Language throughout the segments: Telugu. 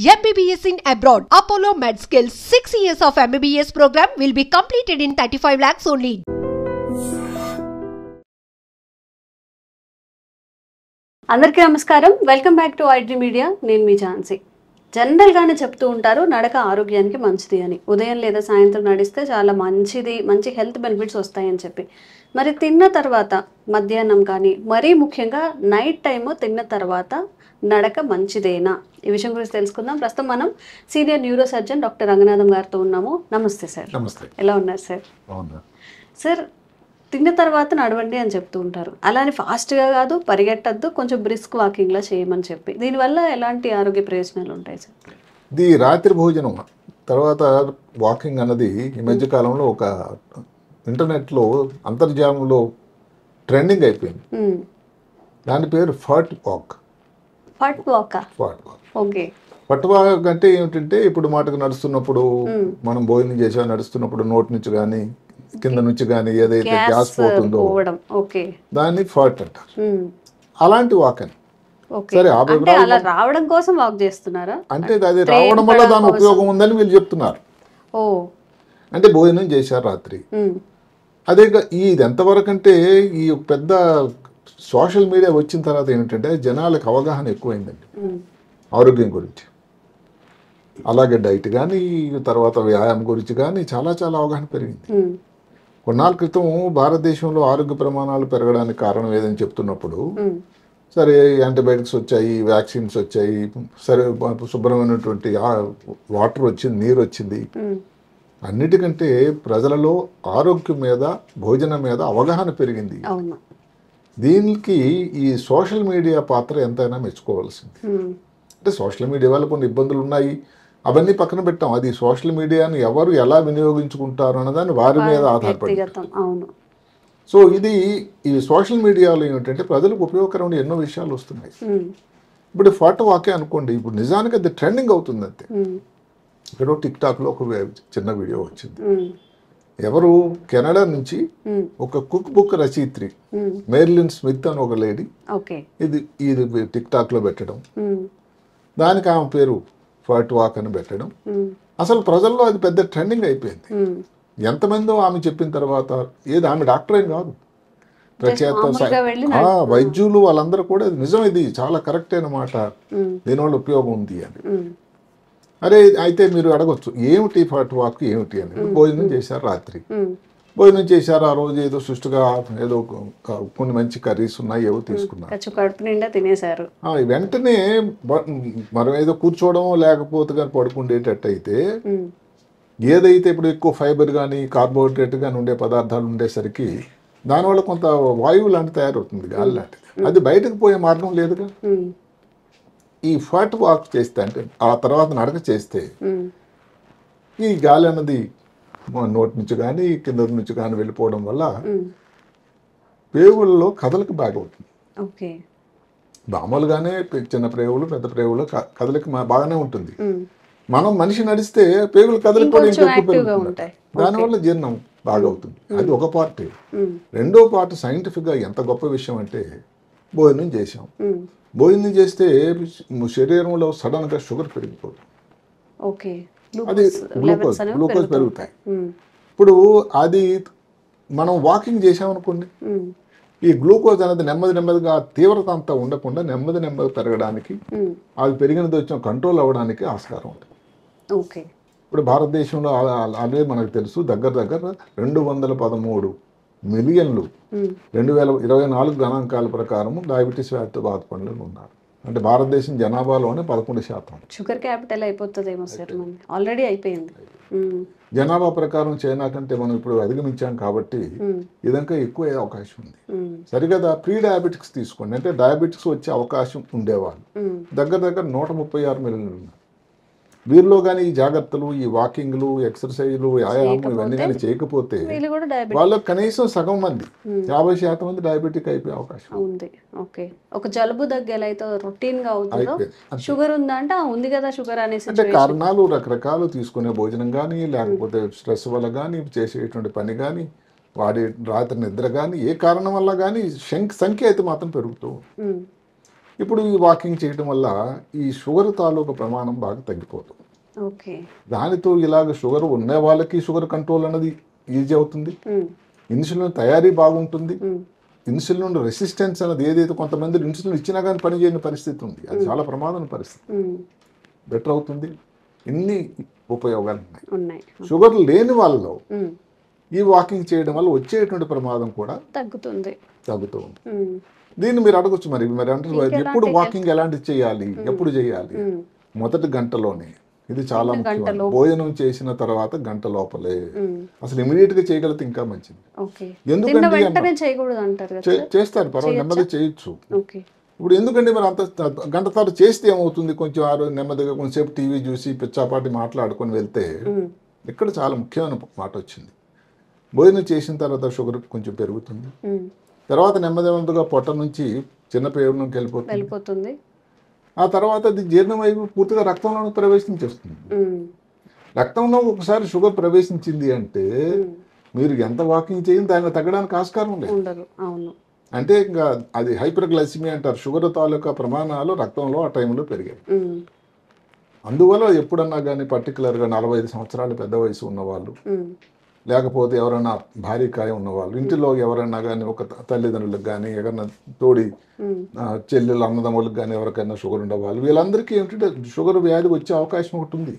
MBBS in abroad. Apollo MedSkill 6 years of MBBS program will be completed in 35 lakhs only. అందరికీ నమస్కారం. Welcome back to iDream media. నేను మీ ఝాన్సీ. జనరల్గానే చెప్తూ ఉంటారు నడక ఆరోగ్యానికి మంచిది అని. ఉదయం లేదా సాయంత్రం నడిస్తే చాలా మంచిది, మంచి హెల్త్ బెనిఫిట్స్ వస్తాయని చెప్పి. మరి తిన్న తర్వాత మధ్యాహ్నం కానీ మరీ ముఖ్యంగా నైట్ టైము తిన్న తర్వాత నడక మంచిదేనా? ఈ విషయం గురించి తెలుసుకుందాం. ప్రస్తుతం మనం senior neuro surgeon doctor Ranganatham గారితో ఉన్నాము. నమస్తే సార్. నమస్తే. ఎలా ఉన్నారు సార్? సార్, తిన్న తర్వాత నడవండి అని చెప్తూ ఉంటారు. అలానే ఫాస్ట్గా కాదు, పరిగెట్టద్దు, కొంచెం బ్రిస్క్ వాకింగ్లా చేయమని చెప్పి. దీనివల్ల ఎలాంటి ఆరోగ్య ప్రయోజనాలు ఉంటాయి సార్? ఇది రాత్రి భోజనం తర్వాత వాకింగ్ అన్నది ఈ మధ్యకాలంలో ఒక ఇంటర్నెట్లో అంతర్జాలంలో ట్రెండింగ్ అయిపోయింది. దాని పేరు ఫట్ వాక్. ఫట్ వాక్. ఓకే. ఫట్ వాక్ అంటే ఏమిటంటే ఇప్పుడు మాటకు నడుస్తున్నప్పుడు మనం భోజనం చేసా నడుస్తున్నప్పుడు నోటి నుంచి కానీ కింద నుంచి కానీ ఏదైతే గ్యాస్ పోతుందో దాన్ని ఫట్ అంటారు. అలాంటి వాక్ అని. సరే, అలా రావడం కోసం వాక్ చేస్తున్నారా? అంటే అది రావడం వల్ల దాని ఉపయోగం ఉందని వీళ్ళు చెప్తున్నారు. అంటే భోజనం చేశారు రాత్రి. అదే ఇది ఎంతవరకు అంటే ఈ పెద్ద సోషల్ మీడియా వచ్చిన తర్వాత ఏమిటంటే జనాలకు అవగాహన ఎక్కువైందండి ఆరోగ్యం గురించి. అలాగే డైట్ కానీ తర్వాత వ్యాయామం గురించి కానీ చాలా చాలా అవగాహన పెరిగింది. కొన్నాళ్ళ క్రితం భారతదేశంలో ఆరోగ్య ప్రమాణాలు పెరగడానికి కారణం ఏదని చెప్తున్నప్పుడు సరే యాంటీబయాటిక్స్ వచ్చాయి, వ్యాక్సిన్స్ వచ్చాయి, సరే శుభ్రమైనటువంటి వాటర్ వచ్చింది, నీరు వచ్చింది. అన్నిటికంటే ప్రజలలో ఆరోగ్యం మీద భోజనం మీద అవగాహన పెరిగింది. దీనికి ఈ సోషల్ మీడియా పాత్ర ఎంతైనా మెచ్చుకోవాల్సింది. అంటే సోషల్ మీడియా వల్ల కొన్ని ఇబ్బందులు ఉన్నాయి, అవన్నీ పక్కన పెట్టాం. అది సోషల్ మీడియాను ఎవరు ఎలా వినియోగించుకుంటారు అన్నదాన్ని వారి మీద ఆధారపడి. సో ఇది ఈ సోషల్ మీడియాలో ఏమిటంటే ప్రజలకు ఉపయోగకరమైన ఎన్నో విషయాలు వస్తున్నాయి. ఇప్పుడు ఫోటో వాకే అనుకోండి, ఇప్పుడు నిజానికి అది ట్రెండింగ్ అవుతుంది అంతే. ఇక్కడ టిక్ టాక్లో ఒక చిన్న వీడియో వచ్చింది. ఎవరు కెనడా నుంచి ఒక కుక్ బుక్ రచయిత్రి మెర్లిన్ స్మిత్ అని ఒక లేడీ ఇది టిక్ టాక్లో పెట్టడం, దానికి ఆమె పేరు ఫట్ వాక్ అని పెట్టడం. అసలు ప్రజల్లో అది పెద్ద ట్రెండింగ్ అయిపోయింది. ఎంతమందో ఆమె చెప్పిన తర్వాత, ఏది ఆమె డాక్టర్ ఏం కాదు, వైద్యులు వాళ్ళందరూ కూడా నిజం, ఇది చాలా కరెక్ట్ అయిన మాట, దీనివల్ల ఉపయోగం ఉంది అని. అరే అయితే మీరు అడగొచ్చు ఏమిటి ఫట్ వాక్ ఏమిటి అని. భోజనం చేశారు రాత్రి, భోజనం చేశారు ఆ రోజు ఏదో సుష్టుగా ఏదో కొన్ని మంచి కర్రీస్ ఉన్నాయి, ఏవో తీసుకున్నారు, కడుపు నిండా తినేశారు. వెంటనే మనం ఏదో కూర్చోవడమో లేకపోతే కానీ పడుకుండేటట్టు అయితే ఏదైతే ఇప్పుడు ఎక్కువ ఫైబర్ కానీ కార్బోహైడ్రేట్ కానీ ఉండే పదార్థాలు ఉండేసరికి దానివల్ల కొంత వాయువు లాంటి తయారవుతుంది, గాలి లాంటిది. అది బయటకు పోయే మార్గం లేదుగా. ఈ ఫట్ వాక్ చేస్తే అంటే ఆ తర్వాత నడక చేస్తే ఈ గాలి అన్నది నోటి నుంచి కానీ కింద నుంచి కానీ వెళ్ళిపోవడం వల్ల పేగులలో కదలిక బాగా అవుతుంది. మామూలుగానే చిన్న ప్రేగులు పెద్ద ప్రేగులు కదలిక బాగానే ఉంటుంది. మనం మనిషి నడిస్తే పేగులు కదలిక కూడా ఇంకెక్కువ పెరుగుతుంది, దానివల్ల జీర్ణం బాగా అవుతుంది. అది ఒక పార్ట్. రెండో పార్ట్ సైంటిఫిక్గా ఎంత గొప్ప విషయం అంటే భోజనం చేసాం, భోజనం చేస్తే శరీరంలో సడన్గా షుగర్ పెరిగిపోతుంది, అది గ్లూకోజ్ పెరుగుతాయి. ఇప్పుడు అది మనం వాకింగ్ చేసామనుకోండి, ఈ గ్లూకోజ్ అనేది నెమ్మది నెమ్మదిగా తీవ్రత అంతా ఉండకుండా నెమ్మది నెమ్మది పెరగడానికి, అది పెరిగినది వచ్చిన కంట్రోల్ అవ్వడానికి ఆస్కారం ఉంటుంది. ఇప్పుడు భారతదేశంలో అదే మనకు తెలుసు, దగ్గర దగ్గర 213 మిలియన్లు 2024 గణాంకాల ప్రకారం డయాబెటీస్ వ్యాధితో బాధపడిన ఉన్నారు. అంటే భారతదేశం జనాభాలోనే 11%. షుగర్ క్యాపిటల్ అయిపోతుందేమో సార్, ఆల్రెడీ అయిపోయింది. జనాభా ప్రకారం చైనా కంటే మనం ఇప్పుడు అధిగమించాం కాబట్టి ఇదంతా ఎక్కువ అవకాశం ఉంది. సరిగదా ప్రీ డయాబెటిక్స్ తీసుకోండి, అంటే డయాబెటిక్స్ వచ్చే అవకాశం ఉండేవాళ్ళు దగ్గర దగ్గర 136 మిలియన్లు ఉన్నారు. వీరిలో కానీ ఈ జాగ్రత్తలు, ఈ వాకింగ్లు, ఎక్సర్సైజ్లు, వ్యాయామం ఇవన్నీ కానీ చేయకపోతే వాళ్ళకి కనీసం సగం మంది 50% మంది డయాబెటిక్ అయిపోయే అవకాశం ఉంది. ఒక జలుబు దగ్గర అయితే రొటీన్ గా అవుతుందో షుగర్ ఉందా అంటే ఉంది కదా షుగర్ అనేసి. అంటే కారణాలు రకరకాలు, తీసుకునే భోజనం కానీ లేకపోతే స్ట్రెస్ వల్ల కానీ చేసేటువంటి పని కానీ వాడి రాత్రి నిద్ర కానీ ఏ కారణం వల్ల కానీ సంఖ్య అయితే మాత్రం పెరుగుతూ. ఇప్పుడు ఈ వాకింగ్ చేయడం వల్ల ఈ షుగర్ తాలూకు ప్రమాణం బాగా తగ్గిపోతుంది. ఓకే. దానితో ఇలాగ షుగర్ ఉన్న వాళ్ళకి షుగర్ కంట్రోల్ అనేది ఈజీ అవుతుంది. ఇన్సులిన్ తయారీ బాగుంటుంది. ఇన్సులిన్ రెసిస్టెన్స్ అనేది ఏదైతే కొంతమంది ఇన్సులిన్ ఇచ్చినా కానీ పనిచేయని పరిస్థితి ఉంది, అది చాలా ప్రమాదం పరిస్థితి. బెటర్ అవుతుంది. ఇన్ని ఉపయోగాలు ఉన్నాయి. షుగర్ లేని వాళ్ళలో ఈ వాకింగ్ చేయడం వల్ల వచ్చేటువంటి ప్రమాదం కూడా తగ్గుతుంది. దీన్ని మీరు అడగొచ్చు, మరి అంటారు ఎప్పుడు వాకింగ్ ఎలాంటి చేయాలి, ఎప్పుడు చేయాలి? మొదటి గంటలోనే. ఇది చాలా ముఖ్యం. భోజనం చేసిన తర్వాత గంట లోపలే, అసలు ఇమీడియట్ గా చేయగలిగితే ఇంకా మంచిది. ఎందుకంటే చేస్తారు, పర్వాలేదు, నెమ్మదిగా చేయొచ్చు. ఇప్పుడు ఎందుకంటే మరి అంత గంట తర్వాత చేస్తే ఏమవుతుంది, కొంచెం నెమ్మదిగా కొంచెంసేపు టీవీ చూసి పిచ్చాపాటి మాట్లాడుకొని వెళ్తే ఇక్కడ చాలా ముఖ్యమైన మాట వచ్చింది. భోజనం చేసిన తర్వాత షుగర్ కొంచెం పెరుగుతుంది, తర్వాత నెమ్మదిగా పొట్ట నుంచి చిన్న పేరులోకి వెళ్ళిపోతుంది. ఆ తర్వాత అది జీర్ణమై పూర్తిగా రక్తంలో ప్రవేశించేస్తుంది. రక్తంలో ఒకసారి షుగర్ ప్రవేశించింది అంటే మీరు ఎంత వాకింగ్ చేయండి దాన్ని తగ్గడానికి ఆస్కారం లేదు. అంటే ఇంకా అది హైపర్గ్లైసిమియా అంటారు. షుగర్ తాలూకా ప్రమాణాలు రక్తంలో ఆ టైంలో పెరిగాయి. అందువల్ల ఎప్పుడన్నా కానీ పర్టికులర్గా 45 సంవత్సరాలు పెద్ద వయసు ఉన్నవాళ్ళు, లేకపోతే ఎవరైనా భార్యకాయ ఉన్నవాళ్ళు, ఇంటిలో ఎవరైనా కానీ ఒక తల్లిదండ్రులకు కానీ ఎవరైనా తోడి చెల్లెలు అన్నదమ్ములకు కానీ ఎవరికైనా షుగర్ ఉండేవాళ్ళు, వీళ్ళందరికీ ఏమిటంటే షుగర్ వ్యాధి వచ్చే అవకాశం ఒకటి ఉంది.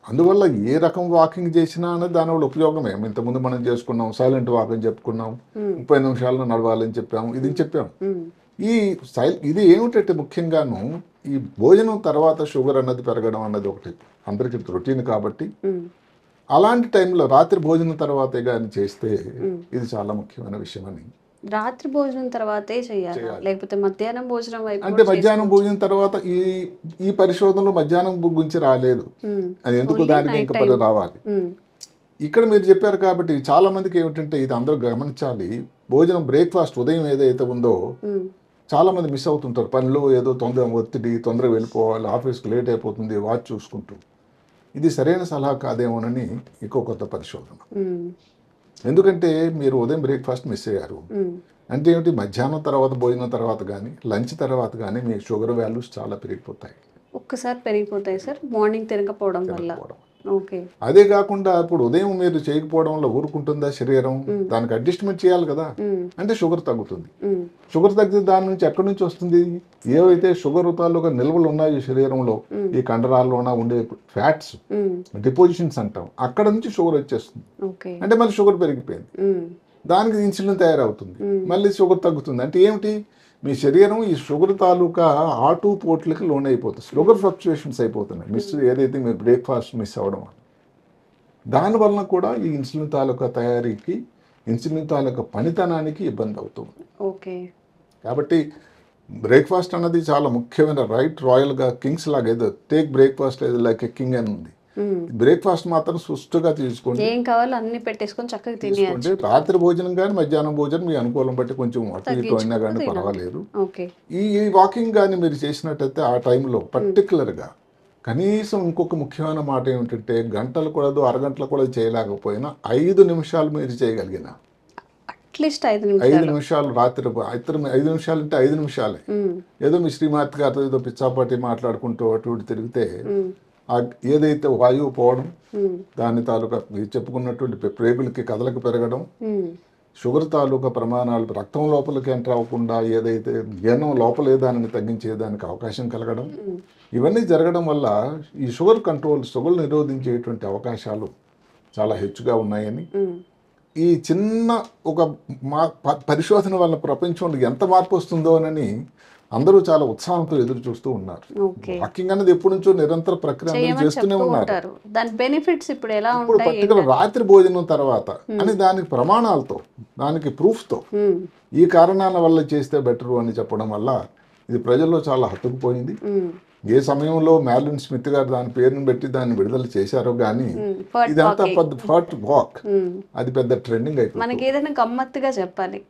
అందువల్ల ఏ రకం వాకింగ్ చేసినా అనేది దానివల్ల ఉపయోగమే. ఇంతకుముందు మనం చేసుకున్నాం, సైలెంట్ వాకింగ్ చెప్పుకున్నాం, 30 నిమిషాలను నడవాలని చెప్పాము, ఇది చెప్పాము. ఇది ఏమిటంటే ముఖ్యంగాను ఈ భోజనం తర్వాత షుగర్ అన్నది పెరగడం అన్నది ఒకటి అందరికీ రొటీన్ కాబట్టి అలాంటి టైంలో రాత్రి భోజనం తర్వాతే కానీ చేస్తే ఇది చాలా ముఖ్యమైన విషయం అని. రాత్రి భోజనం తర్వాతే చేయాలి, లేకపోతే మధ్యాహ్నం భోజనం అంటే మధ్యాహ్నం భోజనం తర్వాత ఈ పరిశోధనలో మధ్యాహ్నం గురించి రాలేదు, అది ఎందుకు దానికి ఇంకా రావాలి. ఇక్కడ మీరు చెప్పారు కాబట్టి చాలా మందికి ఏమిటంటే ఇది అందరూ గమనించాలి. భోజనం బ్రేక్ఫాస్ట్ ఉదయం ఏదైతే ఉందో చాలా మంది మిస్ అవుతుంటారు. పనిలో ఏదో తొందరగా వెళ్ళిపోవాలి, ఆఫీస్కి లేట్ అయిపోతుంది, వాచ్ చూసుకుంటూ. ఇది సరైన సలహా కాదేమోనని ఇంకో కొత్త పరిశోధన. ఎందుకంటే మీరు ఉదయం బ్రేక్ఫాస్ట్ మిస్ అయ్యారు అంటే ఏమిటి, మధ్యాహ్నం తర్వాత భోజనం తర్వాత కానీ లంచ్ తర్వాత కానీ మీ షుగర్ వాల్యూస్ చాలా పెరిగిపోతాయి. ఒక్కసారి పెరిగిపోతాయి సార్, మార్నింగ్ తినకపోవడం వల్ల. అదే కాకుండా ఇప్పుడు ఉదయం మీరు చేయకపోవడంలో ఊరుకుంటుందా శరీరం, దానికి అడ్జస్ట్మెంట్ చేయాలి కదా, అంటే షుగర్ తగ్గుతుంది. షుగర్ తగ్గితే దాని నుంచి ఎక్కడి నుంచి వస్తుంది, ఏవైతే షుగర్ తాలూకా నిల్వలు ఉన్నాయి శరీరంలో, ఈ కండరాల్లోన ఉండే ఫ్యాట్స్ డిపోజిషన్స్ అంటాం, అక్కడ నుంచి షుగర్ వచ్చేస్తుంది. అంటే మళ్ళీ షుగర్ పెరిగిపోయింది, దానికి ఇన్సులిన్ తయారవుతుంది, మళ్ళీ షుగర్ తగ్గుతుంది. అంటే ఏమిటి, మీ శరీరం ఈ షుగర్ తాలూకా ఆటుపోట్లకి లోన్ అయిపోతుంది, షుగర్ ఫ్లక్చుయేషన్స్ అయిపోతున్నాయి. ఏదైతే మీరు బ్రేక్ఫాస్ట్ మిస్ అవ్వడం దానివల్ల కూడా ఈ ఇన్సులిన్ తాలూకా తయారీకి, ఇన్సులిన్ తాలూకా పనితనానికి ఇబ్బంది అవుతుంది. కాబట్టి బ్రేక్ఫాస్ట్ అన్నది చాలా ముఖ్యమైన రైట్. రాయల్గా కింగ్స్ లాగా ఏదో టేక్ బ్రేక్ఫాస్ట్ ఏదో లైక్ ఎ కింగ్ అని ఉంది. బ్రేక్ఫాస్ట్ మాత్రం సుష్టుగా తీసుకోండి, ఏం కావాలో అన్ని పెట్టేసుకొని చక్కగా తినేయండి. రాత్రి భోజనం కానీ మధ్యాహ్నం భోజనం మీ అనుకూలం బట్టి కొంచెం అటు ఇటు అయినా కానీ పర్వాలేదు. ఈ వాకింగ్ కానీ మీరు చేసినట్టయితే ఆ టైంలో పర్టికులర్గా కనీసం ఇంకొక ముఖ్యమైన మాట ఏమిటంటే గంటలు కూడా అరగంటలు కూడా చేయలేకపోయినా 5 నిమిషాలు మీరు చేయగలిగిన, అట్లీస్ట్ 5 నిమిషాలు రాత్రి 5 నిమిషాలు అంటే 5 నిమిషాలే, ఏదో మీ శ్రీమాతి గారితో ఏదో పిచ్చాపాటి మాట్లాడుకుంటూ అటు ఇటు తిరిగితే ఏదైతే వాయువు పోవడం, దాని తాలూకా చెప్పుకున్నటువంటి ప్రేగులకి కదలకు పెరగడం, షుగర్ తాలూకా ప్రమాణాలు రక్తం లోపలికి ఎంటర్ అవ్వకుండా ఏదైతే జీర్ణం లోపలే దానిని తగ్గించేదానికి అవకాశం కలగడం, ఇవన్నీ జరగడం వల్ల ఈ షుగర్ కంట్రోల్, షుగర్ నిరోధించేటువంటి అవకాశాలు చాలా హెచ్చుగా ఉన్నాయని ఈ చిన్న ఒక పరిశోధన వల్ల ప్రపంచంలో ఎంత మార్పు వస్తుందో అని అందరూ చాలా ఉత్సాహంతో ఎదురు చూస్తూ ఉన్నారు. వాకింగ్ అనేది ఎప్పటి నుంచో నిరంతర ప్రక్రియ చేస్తూనే ఉన్నారు. దాని బెనిఫిట్స్ ఇప్పుడు ఎలా ఉంటాయి, ఇప్పుడు పర్టికులర్ రాత్రి భోజనం తర్వాత అని దానికి ప్రమాణాలతో, దానికి ప్రూఫ్తో, ఈ కారణాల వల్ల చేస్తే బెటర్ అని చెప్పడం వల్ల ఇది ప్రజల్లో చాలా హత్తుకుపోయింది. ఏ సమయంలో మ్యాలిన్ స్మిత్ గారు దాని పేరుని పెట్టి దాన్ని విడుదల చేశారో గానీ ఇదంతా ఫాట్ వాక్, అది పెద్ద ట్రెండింగ్ అయిపోయింది. మనకి ఏదైనా గమ్మత్తుగా చెప్పాలి,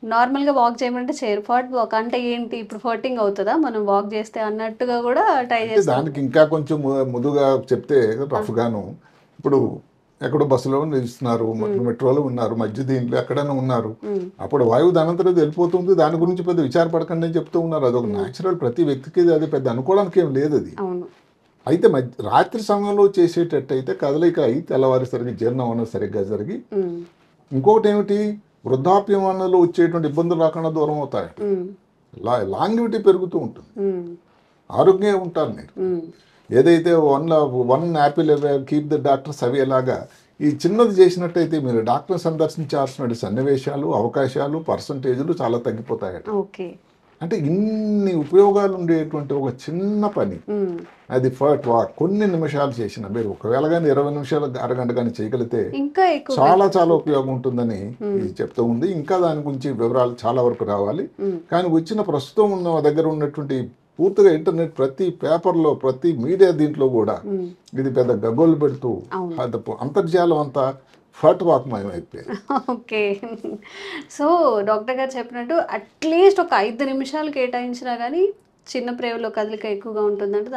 నార్మల్గా వాక్ చేయమంటే చేయరు, ఫాట్ వాక్ అంటే ఏంటి, ఇప్పుడు ఫర్టింగ్ అవుతుందా మనం వాక్ చేస్తే అన్నట్టుగా కూడా ట్రై చేస్తాం. దానికి ఇంకా కొంచెం ముదుగా చెప్తే రఫ్గాను, ఇప్పుడు ఎక్కడో బస్సులో నిలుస్తున్నారు, మెట్రోలో ఉన్నారు, మధ్య దీంట్లో ఎక్కడైనా ఉన్నారు, అప్పుడు వాయువు దానంతరం వెళ్ళిపోతుంది, దాని గురించి పెద్ద విచారపడకండి అని చెప్తూ ఉన్నారు. అదొక న్యాచురల్, ప్రతి వ్యక్తికి అది పెద్ద అనుకోవడానికి ఏం లేదు అది. అయితే రాత్రి సమయంలో చేసేటట్టయితే కదలిక అయి తెల్లవారేసరికి జీర్ణం అన్నది సరిగ్గా జరిగి, ఇంకొకటి ఏమిటి, వృద్ధాప్యం అన్నలో వచ్చేటువంటి ఇబ్బందులు రాకుండా దూరం అవుతాయి, లాంగివిటీ పెరుగుతూ ఉంటుంది, ఆరోగ్యంగా ఉంటారు మీరు. ఏదైతే one apple keep the doctors అవేలాగా ఈ చిన్నది చేసినట్టయితే మీరు డాక్టర్ సందర్శించాల్సిన సన్నివేశాలు, అవకాశాలు, పర్సంటేజ్లు చాలా తగ్గిపోతాయట. అంటే ఇన్ని ఉపయోగాలు ఉండేటువంటి ఒక చిన్న పని, అది కొన్ని నిమిషాలు చేసిన మీరు ఒకవేళ కానీ 20 నిమిషాలు అరగంట కానీ చేయగలిగితే చాలా చాలా ఉపయోగం ఉంటుందని చెప్తూ ఉంది. ఇంకా దాని గురించి వివరాలు చాలా వరకు రావాలి. కానీ వచ్చిన ప్రస్తుతం ఉన్న దగ్గర ఉన్నటువంటి పూర్తిగా ఇంటర్నెట్ ప్రతి పేపర్లో, ప్రతి మీడియా దీంట్లో కూడా ఇది పెద్ద గగ్గోలు పెడుతూ అంతర్జాలం అంతా ఫట్ వాక్మయం అయిపోయింది. ఓకే, సో డాక్టర్ గారు చెప్పినట్టు అట్లీస్ట్ ఒక 5 నిమిషాలు కేటాయించినా కానీ చిన్న ప్రేమలో కదలిక ఎక్కువగా ఉంటుందంటే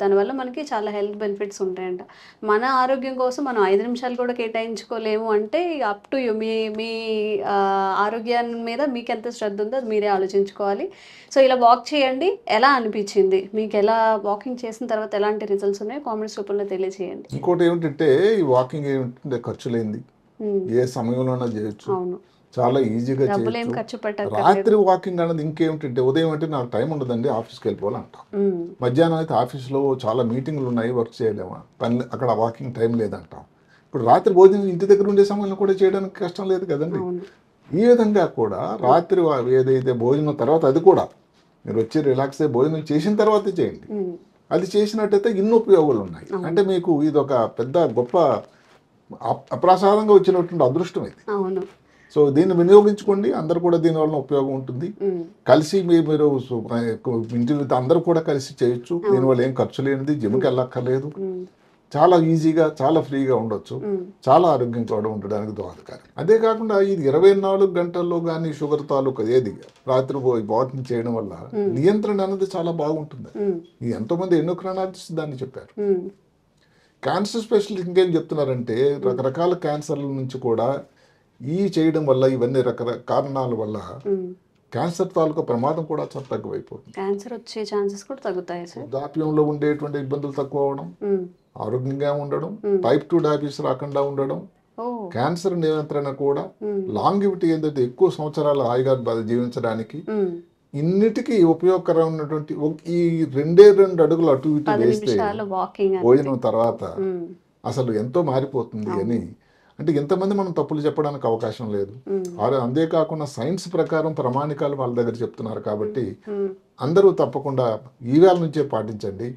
దానివల్ల మనకి చాలా హెల్త్ బెనిఫిట్స్ ఉంటాయంట. మన ఆరోగ్యం కోసం మనం 5 నిమిషాలు కూడా కేటాయించుకోలేము అంటే అప్ టు యూ, మీ ఆరోగ్యాన్ని మీద మీకు ఎంత శ్రద్ధ ఉందో అది మీరే ఆలోచించుకోవాలి. సో ఇలా వాక్ చేయండి. ఎలా అనిపించింది మీకు? ఎలా వాకింగ్ చేసిన తర్వాత ఎలాంటి రిజల్ట్స్ ఉన్నాయో కామెంట్స్ రూపంలో తెలియజేయండి. ఇంకోటి ఏమిటంటే ఈ వాకింగ్ ఏమిటంటే ఖర్చు లేనిది, ఏ సమయంలోనే చేయొచ్చు, చాలా ఈజీగా చేయొచ్చు. రాత్రి వాకింగ్ అనేది ఇంకేమిటంటే ఉదయం అంటే నాకు టైం ఉండదండి, ఆఫీస్కి వెళ్ళిపోవాలంటాం. మధ్యాహ్నం అయితే ఆఫీస్లో చాలా మీటింగ్లు ఉన్నాయి, వర్క్ చేయలేమా, పని అక్కడ వాకింగ్ టైం లేదంటాం. ఇప్పుడు రాత్రి భోజనం ఇంటి దగ్గర ఉండే సమయంలో కూడా చేయడానికి కష్టం లేదు కదండి. ఈ విధంగా కూడా రాత్రి ఏదైతే భోజనం తర్వాత అది కూడా మీరు వచ్చి రిలాక్స్ అయ్యి భోజనం చేసిన తర్వాతే చేయండి. అది చేసినట్టయితే ఎన్నో ఉపయోగాలు ఉన్నాయి. అంటే మీకు ఇది ఒక పెద్ద గొప్ప అప్రసాదంగా వచ్చినటువంటి అదృష్టం ఇది. సో దీన్ని వినియోగించుకోండి, అందరు కూడా దీనివల్ల ఉపయోగం ఉంటుంది. కలిసి మీరు ఇంటి అందరూ కూడా కలిసి చేయొచ్చు. దీనివల్ల ఏం ఖర్చు లేనిది, జిమ్కి వెళ్ళక్కర్లేదు, చాలా ఈజీగా చాలా ఫ్రీగా ఉండొచ్చు, చాలా ఆరోగ్యం కూడా ఉండడానికి దోహదకారం. అదే కాకుండా ఇది 24 గంటల్లో కానీ షుగర్ తాలూకా ఏది రాత్రి వాకింగ్ చేయడం వల్ల నియంత్రణ అనేది చాలా బాగుంటుంది. ఇది ఎంతోమంది ఎండోక్రైనాలజిస్ట్ దాన్ని చెప్పారు. క్యాన్సర్ స్పెషలిస్ట్ ఇంకేం చెప్తున్నారంటే రకరకాల క్యాన్సర్ల నుంచి కూడా ఈ చేయడం వల్ల, ఇవన్నీ రకరకాల కారణాల వల్ల క్యాన్సర్ తాలూకా ప్రమాదం కూడా చాలా తక్కువైపోతుంది. క్యాన్సర్ వచ్చే ఛాన్సెస్ కూడా తగ్గుతాయి. వృద్ధాప్యంలో ఉండేటువంటి ఇబ్బందులు తక్కువ అవడం, ఆరోగ్యంగా ఉండడం, టైప్ 2 డయాబెటీస్ రాకుండా ఉండడం, క్యాన్సర్ నియంత్రణ కూడా, లాంగివిటీ ఏంటంటే ఎక్కువ సంవత్సరాలు హాయిగా జీవించడానికి, ఇన్నిటికీ ఉపయోగకరమైనటువంటి ఈ 2 అడుగులు అటు ఇటు వేస్తే భోజనం తర్వాత అసలు ఎంతో మారిపోతుంది అని. అంటే ఎంతమంది మనం తప్పులు చెప్పడానికి అవకాశం లేదు. అంతేకాకుండా సైన్స్ ప్రకారం ప్రమాణికాలు వాళ్ళ దగ్గర చెప్తున్నారు కాబట్టి అందరూ తప్పకుండా ఈ వేళ నుంచే పాటించండి.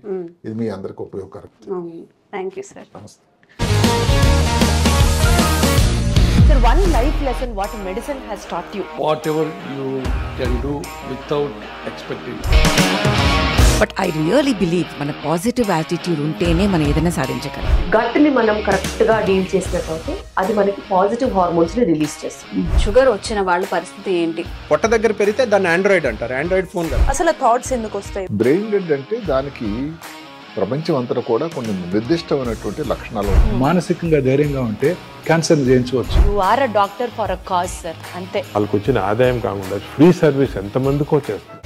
ఇది మీ అందరికి ఉపయోగకరం. Thank you sir. నమస్తే. Sir, one life lesson what medicine has taught you. Whatever you can do without expecting. But I really believe మన పాజిటివ్ యాటిట్యూడ్ ఉంటేనే మనం ఏదైనా సాధించగలం. గట్ ని మనం కరెక్ట్ గా డీల్ చేసినట్లయితే అది మనకి పాజిటివ్ హార్మోన్స్ ని రిలీజ్ చేస్తుంది. షుగర్ వచ్చిన వాళ్ళ పరిస్థితి ఏంటి? పొట్ట దగ్గర పెరిగితే దాన్ని ఆండ్రాయిడ్ అంటారు. ఆండ్రాయిడ్ ఫోన్ కదా. అసలు థాట్స్ ఎందుకు వస్తాయి? బ్రెయిన్ డెడ్ అంటే దానికి ప్రపంచం అంతా కూడా కొన్ని నిర్దిష్టమైనటువంటి లక్షణాలు. మానసికంగా ధైర్యంగా ఉంటే క్యాన్సర్ జయించవచ్చు. You are a doctor for a cause sir. అంతే. వాళ్ళకి వచ్చిన ఆదాయం కాకుండా ఫ్రీ సర్వీస్ ఎంతమందికో చేస్తారు.